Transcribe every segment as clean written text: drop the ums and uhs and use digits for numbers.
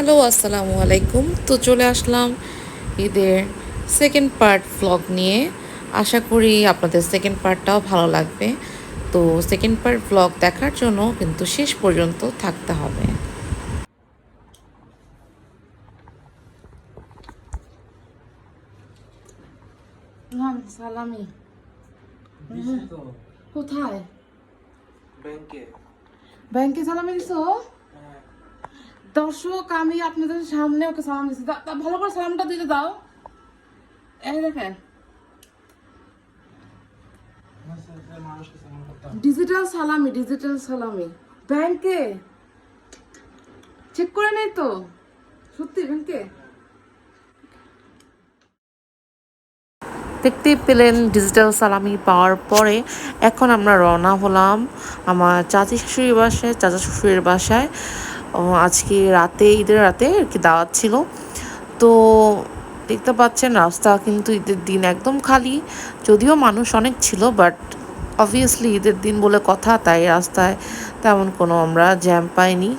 Hello, আসসালামু আলাইকুম। তো চলে আসলাম ঈদের সেকেন্ড পার্ট ভ্লগ নিয়ে। আশা করি আপনাদের সেকেন্ড পার্টটাও ভালো লাগবে। তো সেকেন্ড পার্ট ভ্লগ দেখার জন্য কিন্তু শেষ পর্যন্ত থাকতে হবে। সালামি কোথায়? ব্যাংকে। ব্যাংকে সালামি দিছো? দর্শক, আমি আপনাদের সামনে ওকে সালাম দিচ্ছি। ভালো করে সালামটা দিতে দাও। এই দেখেন, ডিজিটাল সালামি, ডিজিটাল সালামি। ব্যাংকে চেক করে নেই তো? সত্যি ব্যাংকে? দেখতেই পেলেন ডিজিটাল সালামি পাওয়ার পরে এখন আমরা রওনা হলাম আমার চাচি শাশুড়ির বাসায়, চাচা শ্বশুরের বাসায়। আজকে রাতে, ঈদের রাতে আর কি দাওয়াত ছিল। তো দেখতে পাচ্ছেন রাস্তা কিন্তু ঈদের দিন একদম খালি, যদিও মানুষ অনেক ছিল, বাট অবভিয়াসলি ঈদের দিন বলে কথা, তাই রাস্তায় তেমন কোনো আমরা জ্যাম পাইনি।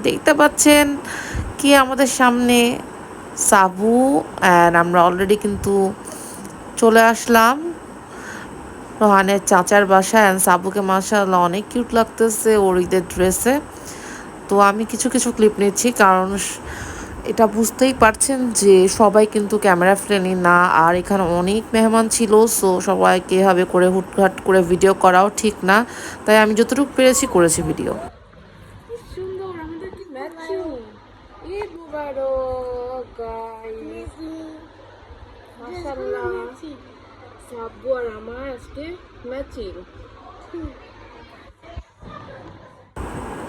দেখতে পাচ্ছেন কি আমাদের সামনে সাবু, অ্যান্ড আমরা অলরেডি কিন্তু চলে আসলাম রোহানের চাচার বাসায়। অ্যান্ড সাবুকে মাশাআল্লাহ অনেক কিউট লাগতেছে ওর ঈদের ড্রেসে। তো আমি কিছু কিছু ক্লিপ নিচ্ছি, কারণ এটা বুঝতেই পারছেন যে সবাই কিন্তু ক্যামেরা ফ্রেন্ডলি না, আর এখানে অনেক মেহমান ছিল। সো সবাইকে এভাবে করে হুটহাট করে ভিডিও করাও ঠিক না, তাই আমি যতটুকু পেরেছি করেছি ভিডিও। সুন্দর, আমাদের কি ম্যাচিং। ঈদ মুবারক গাইস, মাশাআল্লাহ। সাব্বু আর আমার আজকে ম্যাচিং।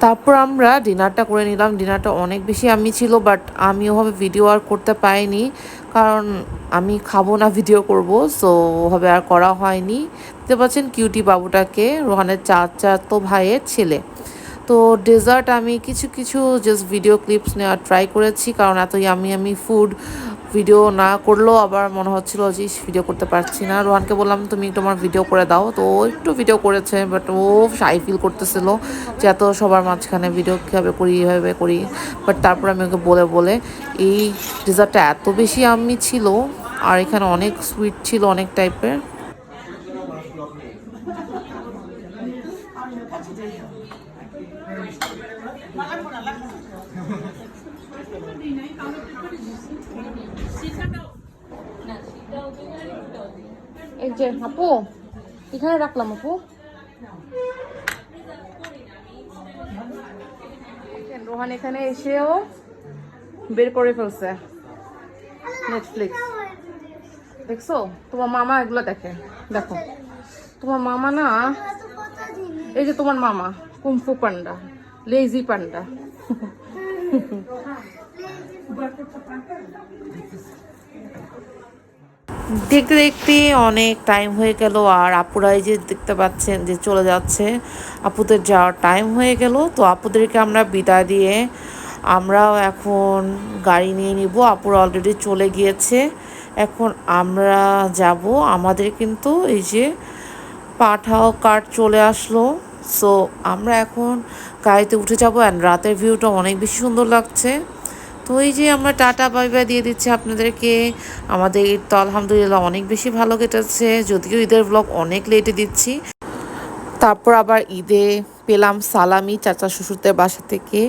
তারপর আমরা ডিনারটা করে নিলাম। ডিনারটা অনেক বেশি আমি ছিল, বাট আমি ওভাবে ভিডিও আর করতে পারিনি, কারণ আমি খাবো না, ভিডিও করব। সো ওভাবে আর করা হয়নি। দেখতে পাচ্ছেন কিউটি বাবুটাকে, রোহানের চাচাতো ভাইয়ের ছেলে। তো ডেজার্ট আমি কিছু কিছু জাস্ট ভিডিও ক্লিপস নেওয়ার ট্রাই করেছি, কারণ এত আমি ফুড ভিডিও না করলেও আবার মনে হচ্ছিল যে ভিডিও করতে পারছি না। রোহানকে বললাম তুমি তোমার ভিডিও করে দাও, তো ও একটু ভিডিও করেছে, বাট ও শাই ফিল করতেছিল যে এত সবার মাঝখানে ভিডিও কীভাবে করি, এভাবে করি। বাট তারপর আমি ওকে বলে বলে এই ডেজার্টটা এত বেশি আমি ছিল, আর এখানে অনেক সুইট ছিল, অনেক টাইপের। এই যে আপু, এখানে রাখলাম আপু। রোহান এখানে এসেও বের করে ফেলছে নেটফ্লিক্স। দেখছো, তোমার মামা এগুলো দেখে। দেখো তোমার মামা না, এই যে তোমার মামা কুমফু পান্ডা, লেজি পান্ডা। দেখতে দেখতে অনেক টাইম হয়ে গেল, আর আপুরাই যে দেখতে পাচ্ছেন যে চলে যাচ্ছে, আপুদের যাওয়ার টাইম হয়ে গেল। তো আপুদেরকে আমরা বিদায় দিয়ে আমরাও এখন গাড়ি নিয়ে নিব। আপুরা অলরেডি চলে গিয়েছে, এখন আমরা যাব। আমাদের কিন্তু এই যে পাঠাও কার চলে আসলো। সো আমরা এখন গাড়িতে উঠে যাব, অ্যান্ড রাতের ভিউটা অনেক বেশি সুন্দর লাগছে। তো এই যে আমরা টাটা বাই বাই দিয়ে দিচ্ছি আপনাদেরকে। আমাদের ঈদ তো আলহামদুলিল্লাহ অনেক বেশি ভালো কেটেছে, যদিও ঈদের ব্লগ অনেক লেটে দিচ্ছি। তারপর আবার ঈদে পেলাম সালামি চাচা শ্বশুরদের বাসা থেকে,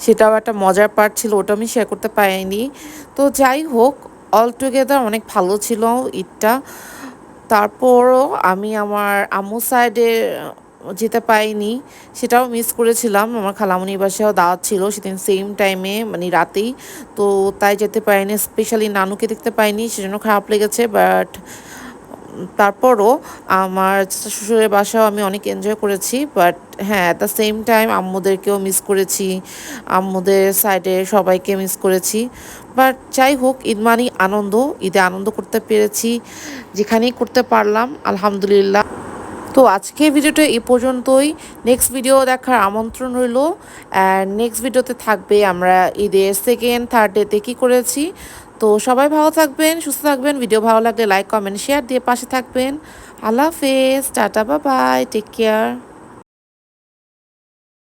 সেটাও একটা মজার পার্ট ছিল, ওটা আমি শেয়ার করতে পারিনি। তো যাই হোক, অল টুগেদার অনেক ভালো ছিল ঈদটা। তারপরও আমি আমার আম্মু সাইডে যেতে পাইনি, সেটাও মিস করেছিলাম। আমার খালামণির বাসায়ও দাওয়াত ছিল সেদিন সেম টাইমে, মানে রাতেই। তো তাই যেতে পারিনি, স্পেশালি নানুকে দেখতে পাইনি, সেজন্য খারাপ লেগেছে। বাট তারপরও আমার শ্বশুরের বাসাও আমি অনেক এনজয় করেছি। বাট হ্যাঁ, অ্যাট দ্য সেম টাইম আম্মুদেরকেও মিস করেছি, আম্মুদের সাইডে সবাইকে মিস করেছি। বাট যাই হোক, ঈদ মানেই আনন্দ, ঈদে আনন্দ করতে পেরেছি, যেখানেই করতে পারলাম আলহামদুলিল্লাহ। তো আজকে ভিডিওটা এই পর্যন্তই। নেক্সট ভিডিও দেখার আমন্ত্রণ রইল, অ্যান্ড নেক্সট ভিডিওতে থাকবে আমরা ঈদের সেকেন্ড থার্ড ডেতে কী করেছি। তো সবাই ভালো থাকবেন, সুস্থ থাকবেন। ভিডিও ভালো লাগলে লাইক কমেন্ট শেয়ার দিয়ে পাশে থাকবেন। আল্লাহ হাফেজ, tata, bye bye, take care.